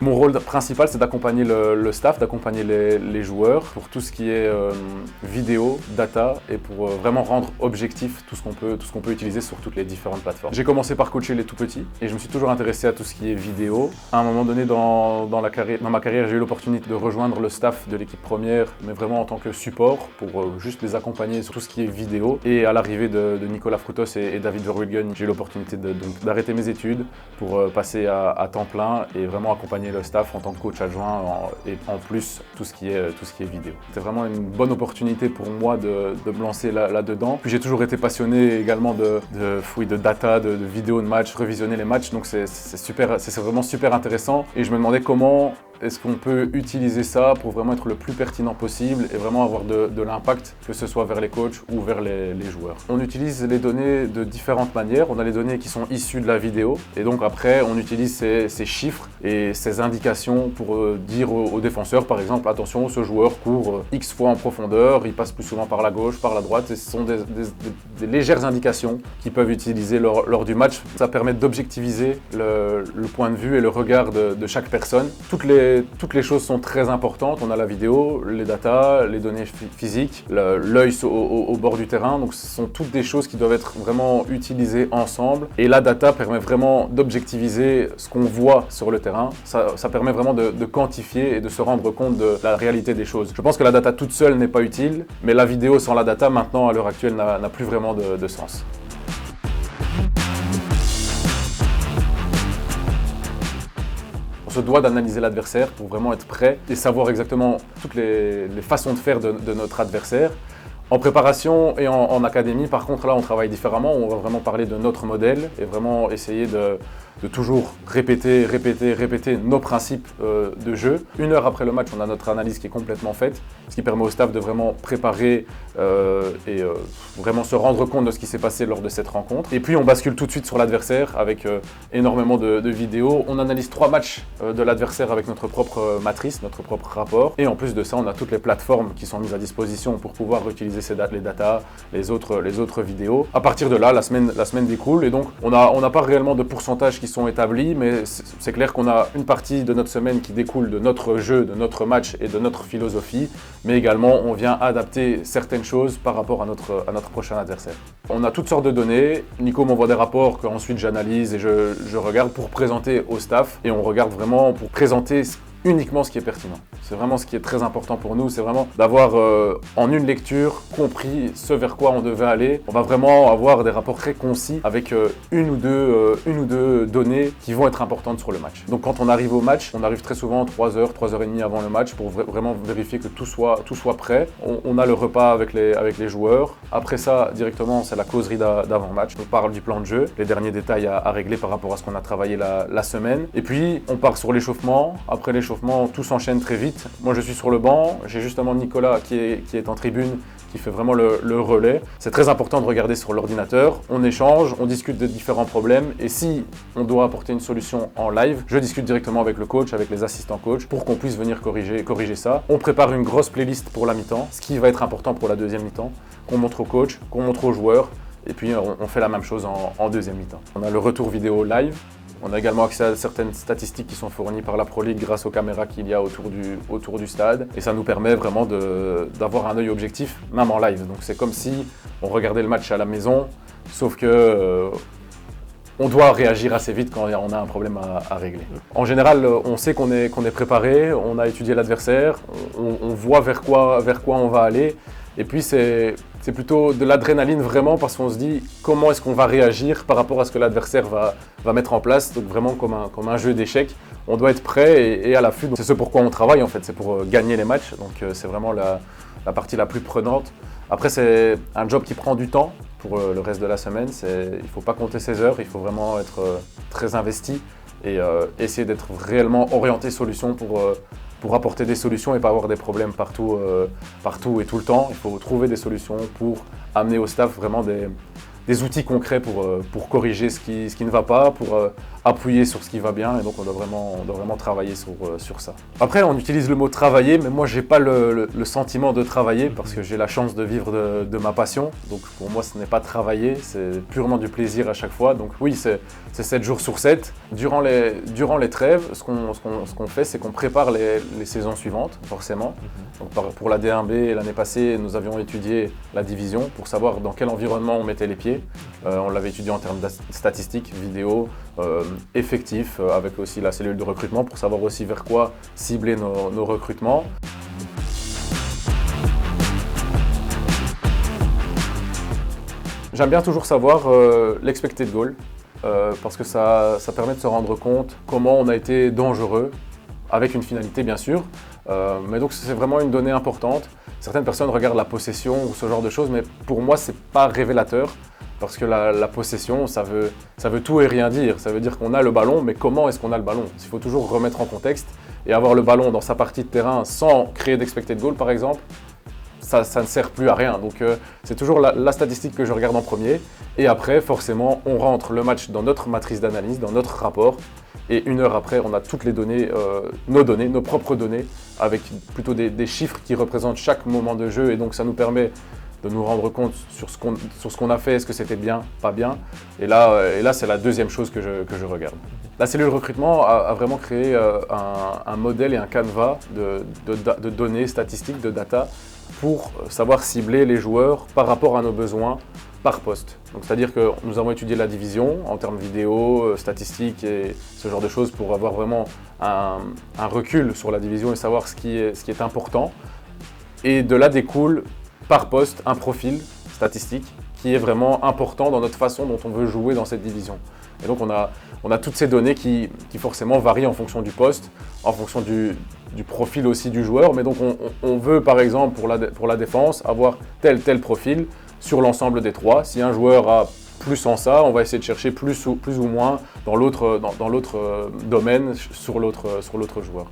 Mon rôle principal, c'est d'accompagner le staff, d'accompagner les joueurs pour tout ce qui est vidéo, data et pour vraiment rendre objectif tout ce qu'on peut utiliser sur toutes les différentes plateformes. J'ai commencé par coacher les tout petits et je me suis toujours intéressé à tout ce qui est vidéo. À un moment donné dans ma carrière, j'ai eu l'opportunité de rejoindre le staff de l'équipe première, mais vraiment en tant que support pour juste les accompagner sur tout ce qui est vidéo. Et à l'arrivée de Nicolas Frutos et David Verwilgen, j'ai eu l'opportunité d'arrêter mes études pour passer à temps plein et vraiment accompagner le staff en tant que coach adjoint et en plus tout ce qui est vidéo. C'était vraiment une bonne opportunité pour moi de me lancer là-dedans. Puis j'ai toujours été passionné également de data, de vidéos de matchs, revisionner les matchs, donc c'est vraiment super intéressant et je me demandais comment est-ce qu'on peut utiliser ça pour vraiment être le plus pertinent possible et vraiment avoir de l'impact, que ce soit vers les coachs ou vers les joueurs. On utilise les données de différentes manières. On a les données qui sont issues de la vidéo et donc après on utilise ces chiffres et ces indications pour dire aux défenseurs par exemple attention, ce joueur court X fois en profondeur, il passe plus souvent par la gauche, par la droite et ce sont des légères indications qu'ils peuvent utiliser lors du match. Ça permet d'objectiviser le point de vue et le regard de chaque personne. Toutes les choses sont très importantes. On a la vidéo, les datas, les données physiques, l'œil au bord du terrain. Donc ce sont toutes des choses qui doivent être vraiment utilisées ensemble. Et la data permet vraiment d'objectiviser ce qu'on voit sur le terrain. Ça permet vraiment de quantifier et de se rendre compte de la réalité des choses. Je pense que la data toute seule n'est pas utile, mais la vidéo sans la data maintenant à l'heure actuelle n'a plus vraiment de sens. On se doit d'analyser l'adversaire pour vraiment être prêt et savoir exactement toutes les façons de faire de notre adversaire. En préparation et en académie, par contre, là, on travaille différemment. On va vraiment parler de notre modèle et vraiment essayer de toujours répéter nos principes de jeu. 1 heure après le match, on a notre analyse qui est complètement faite, ce qui permet au staff de vraiment préparer et vraiment se rendre compte de ce qui s'est passé lors de cette rencontre. Et puis, on bascule tout de suite sur l'adversaire avec énormément de vidéos. On analyse 3 matchs de l'adversaire avec notre propre matrice, notre propre rapport. Et en plus de ça, on a toutes les plateformes qui sont mises à disposition pour pouvoir utiliser les datas, les autres vidéos. À partir de là, la semaine découle et donc on n'a pas réellement de pourcentages qui sont établis, mais c'est clair qu'on a une partie de notre semaine qui découle de notre jeu, de notre match et de notre philosophie, mais également on vient adapter certaines choses par rapport à notre prochain adversaire. On a toutes sortes de données. Nico m'envoie des rapports qu'ensuite j'analyse et je regarde pour présenter au staff et on regarde vraiment pour présenter uniquement ce qui est pertinent. C'est vraiment ce qui est très important pour nous, c'est vraiment d'avoir en une lecture compris ce vers quoi on devait aller. On va vraiment avoir des rapports très concis avec une ou deux données qui vont être importantes sur le match. Donc quand on arrive au match, on arrive très souvent 3 heures, 3 heures et demie avant le match pour vraiment vérifier que tout soit prêt. On a le repas avec les joueurs. Après ça, directement, c'est la causerie d'avant-match. On parle du plan de jeu, les derniers détails à régler par rapport à ce qu'on a travaillé la semaine. Et puis, on part sur l'échauffement. Après l'échauffement, tout s'enchaîne très vite. Moi, je suis sur le banc. J'ai justement Nicolas qui est en tribune, qui fait vraiment le relais. C'est très important de regarder sur l'ordinateur. On échange, on discute de différents problèmes. Et si on doit apporter une solution en live, je discute directement avec le coach, avec les assistants coach, pour qu'on puisse venir corriger ça. On prépare une grosse playlist pour la mi-temps, ce qui va être important pour la deuxième mi-temps, qu'on montre au coach, qu'on montre aux joueurs. Et puis, on fait la même chose en deuxième mi-temps. On a le retour vidéo live. On a également accès à certaines statistiques qui sont fournies par la Pro League grâce aux caméras qu'il y a autour du stade. Et ça nous permet vraiment d'avoir un œil objectif, même en live. Donc c'est comme si on regardait le match à la maison, sauf que on doit réagir assez vite quand on a un problème à régler. En général, on sait qu'on est préparé, on a étudié l'adversaire, on voit vers quoi on va aller. Et puis c'est plutôt de l'adrénaline vraiment parce qu'on se dit comment est-ce qu'on va réagir par rapport à ce que l'adversaire va mettre en place. Donc vraiment comme un jeu d'échecs, on doit être prêt et à l'affût. C'est ce pourquoi on travaille en fait, c'est pour gagner les matchs. Donc c'est vraiment la partie la plus prenante. Après c'est un job qui prend du temps pour le reste de la semaine. Il ne faut pas compter ses heures, il faut vraiment être très investi et essayer d'être réellement orienté solution pour apporter des solutions et pas avoir des problèmes partout et tout le temps. Il faut trouver des solutions pour amener au staff vraiment des outils concrets pour corriger ce qui ne va pas, pour appuyer sur ce qui va bien et donc on doit vraiment travailler sur ça. Après, on utilise le mot travailler, mais moi j'ai pas le sentiment de travailler parce que j'ai la chance de vivre de ma passion. Donc pour moi, ce n'est pas travailler, c'est purement du plaisir à chaque fois. Donc oui, c'est 7 jours sur 7. Durant les trêves, ce qu'on fait, c'est qu'on prépare les saisons suivantes, forcément. Donc pour la D1B, l'année passée, nous avions étudié la division pour savoir dans quel environnement on mettait les pieds. On l'avait étudié en termes de statistiques, vidéo, effectifs, avec aussi la cellule de recrutement pour savoir aussi vers quoi cibler nos recrutements. J'aime bien toujours savoir l'expected goal parce que ça permet de se rendre compte comment on a été dangereux, avec une finalité bien sûr, mais donc c'est vraiment une donnée importante. Certaines personnes regardent la possession ou ce genre de choses, mais pour moi c'est pas révélateur. Parce que la possession, ça veut tout et rien dire. Ça veut dire qu'on a le ballon, mais comment est-ce qu'on a le ballon? Il faut toujours remettre en contexte et avoir le ballon dans sa partie de terrain sans créer d'expected goal, par exemple, ça ne sert plus à rien. Donc c'est toujours la statistique que je regarde en premier. Et après, forcément, on rentre le match dans notre matrice d'analyse, dans notre rapport. Et 1 heure après, on a toutes les données, nos propres données, avec plutôt des chiffres qui représentent chaque moment de jeu. Et donc ça nous permet de nous rendre compte sur ce qu'on a fait, est-ce que c'était bien, pas bien. Et là c'est la deuxième chose que je regarde. La cellule recrutement a vraiment créé un modèle et un canevas de données statistiques, de data, pour savoir cibler les joueurs par rapport à nos besoins par poste. Donc c'est-à-dire que nous avons étudié la division en termes vidéo, statistiques et ce genre de choses pour avoir vraiment un recul sur la division et savoir ce qui est important. Et de là découle par poste un profil statistique qui est vraiment important dans notre façon dont on veut jouer dans cette division. Et donc on a toutes ces données qui forcément varient en fonction du poste, en fonction du profil aussi du joueur. Mais donc on veut par exemple pour la défense avoir tel profil sur l'ensemble des 3. Si un joueur a plus en ça, on va essayer de chercher plus ou moins dans l'autre domaine sur l'autre joueur.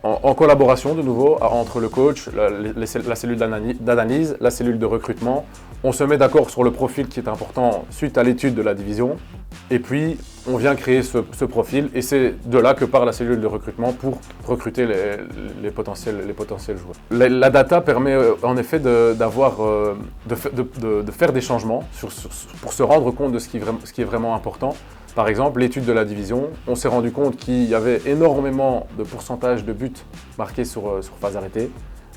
En collaboration de nouveau entre le coach, la cellule d'analyse, la cellule de recrutement, on se met d'accord sur le profil qui est important suite à l'étude de la division et puis on vient créer ce profil et c'est de là que part la cellule de recrutement pour recruter les potentiels joueurs. La data permet en effet de faire des changements pour se rendre compte de ce qui est vraiment important. Par exemple, l'étude de la division, on s'est rendu compte qu'il y avait énormément de pourcentage de buts marqués sur phase arrêtée,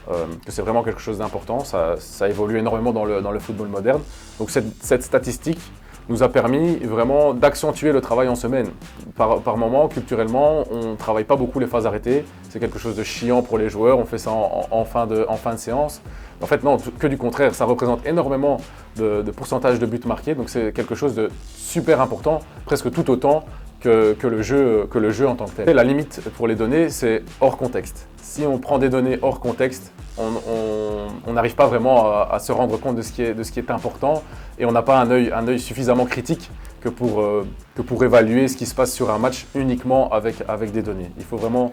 que c'est vraiment quelque chose d'important, ça évolue énormément dans le football moderne. Donc cette statistique nous a permis vraiment d'accentuer le travail en semaine. Par moment, culturellement, on ne travaille pas beaucoup les phases arrêtées, c'est quelque chose de chiant pour les joueurs, on fait ça en fin de séance. En fait non, que du contraire, ça représente énormément de pourcentage de buts marqués, donc c'est quelque chose de super important, presque tout autant que le jeu en tant que tel. Et la limite pour les données, c'est hors contexte. Si on prend des données hors contexte, on n'arrive pas vraiment à se rendre compte de ce qui est important et on n'a pas un œil suffisamment critique que pour évaluer ce qui se passe sur un match uniquement avec des données. Il faut vraiment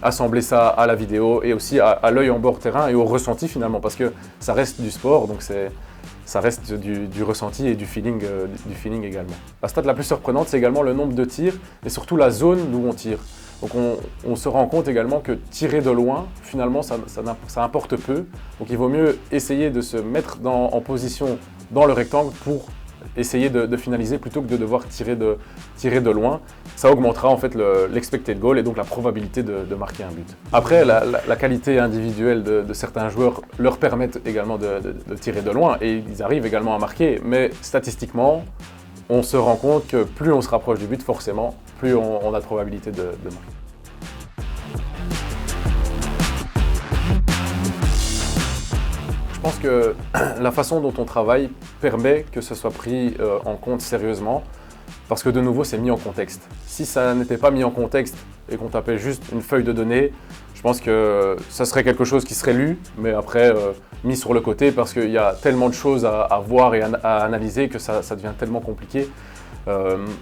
assembler ça à la vidéo et aussi à l'œil en bord terrain et au ressenti finalement parce que ça reste du sport, donc ça reste du ressenti et du feeling également. La stat la plus surprenante, c'est également le nombre de tirs et surtout la zone d'où on tire. Donc on se rend compte également que tirer de loin, finalement, ça importe peu. Donc il vaut mieux essayer de se mettre en position dans le rectangle pour essayer de finaliser plutôt que de devoir tirer de loin. Ça augmentera en fait l'expected goal et donc la probabilité de marquer un but. Après, la qualité individuelle de certains joueurs leur permettent également de tirer de loin et ils arrivent également à marquer. Mais statistiquement, on se rend compte que plus on se rapproche du but, forcément, plus on a de probabilité de marquer. Je pense que la façon dont on travaille permet que ce soit pris en compte sérieusement parce que de nouveau c'est mis en contexte. Si ça n'était pas mis en contexte et qu'on tapait juste une feuille de données, je pense que ça serait quelque chose qui serait lu, mais après mis sur le côté parce qu'il y a tellement de choses à voir et à analyser que ça devient tellement compliqué.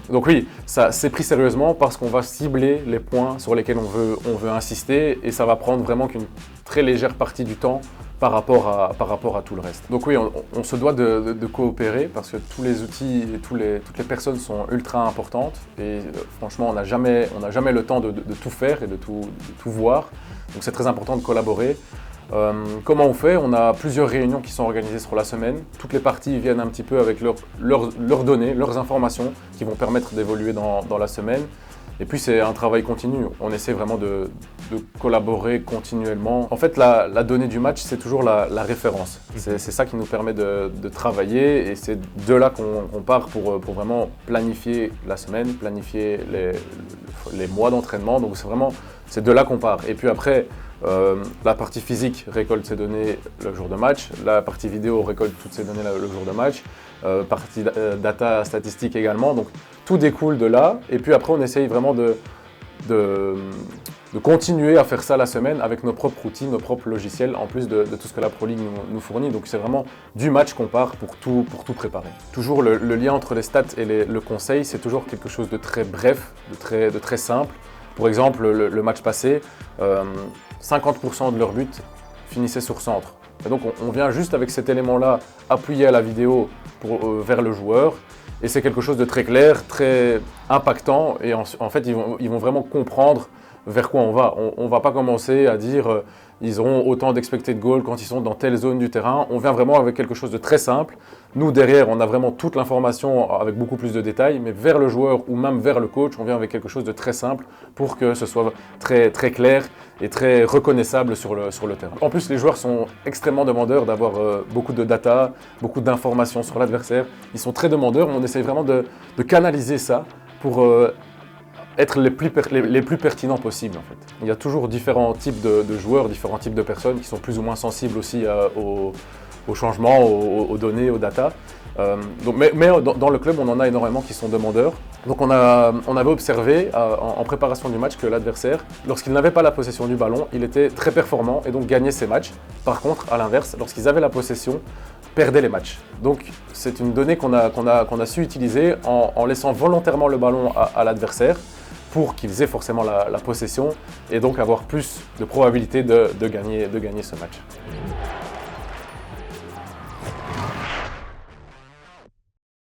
Donc oui, ça c'est pris sérieusement parce qu'on va cibler les points sur lesquels on veut insister et ça va prendre vraiment qu'une très légère partie du temps par rapport à tout le reste. Donc oui, on se doit de coopérer parce que tous les outils et toutes les personnes sont ultra importantes et franchement, on n'a jamais le temps de tout faire et de tout voir. Donc c'est très important de collaborer. Comment on fait? On a plusieurs réunions qui sont organisées sur la semaine. Toutes les parties viennent un petit peu avec leurs données, leurs informations qui vont permettre d'évoluer dans la semaine. Et puis c'est un travail continu. On essaie vraiment de collaborer continuellement. En fait, la donnée du match, c'est toujours la référence. C'est ça qui nous permet de travailler et c'est de là qu'on part pour vraiment planifier la semaine, planifier les mois d'entraînement. Donc c'est de là qu'on part. Et puis après, la partie physique récolte ses données le jour de match, la partie vidéo récolte toutes ses données le jour de match, partie data statistique également, donc tout découle de là et puis après on essaye vraiment de continuer à faire ça la semaine avec nos propres outils, nos propres logiciels en plus de tout ce que la Pro League nous fournit, donc c'est vraiment du match qu'on part pour tout préparer. Toujours le lien entre les stats et le conseil, c'est toujours quelque chose de très bref, de très simple. Pour exemple, le match passé, 50% de leurs buts finissaient sur centre. Et donc on vient juste avec cet élément-là appuyer à la vidéo vers le joueur et c'est quelque chose de très clair, très impactant et en fait ils vont vraiment comprendre vers quoi on va. On ne va pas commencer à dire ils auront autant d'expected goals quand ils sont dans telle zone du terrain. On vient vraiment avec quelque chose de très simple. Nous, derrière, on a vraiment toute l'information avec beaucoup plus de détails, mais vers le joueur ou même vers le coach, on vient avec quelque chose de très simple pour que ce soit très, très clair et très reconnaissable sur le terrain. En plus, les joueurs sont extrêmement demandeurs d'avoir beaucoup de data, beaucoup d'informations sur l'adversaire. Ils sont très demandeurs, on essaie vraiment de canaliser ça pour être les plus pertinents possibles en fait. Il y a toujours différents types de joueurs, différents types de personnes qui sont plus ou moins sensibles aussi aux changements, aux données, aux data. Mais dans le club, on en a énormément qui sont demandeurs. Donc on avait observé en préparation du match que l'adversaire, lorsqu'il n'avait pas la possession du ballon, il était très performant et donc gagnait ses matchs. Par contre, à l'inverse, lorsqu'ils avaient la possession, perdait les matchs. Donc c'est une donnée qu'on a su utiliser en laissant volontairement le ballon à l'adversaire pour qu'ils aient forcément la possession et donc avoir plus de probabilité de gagner ce match.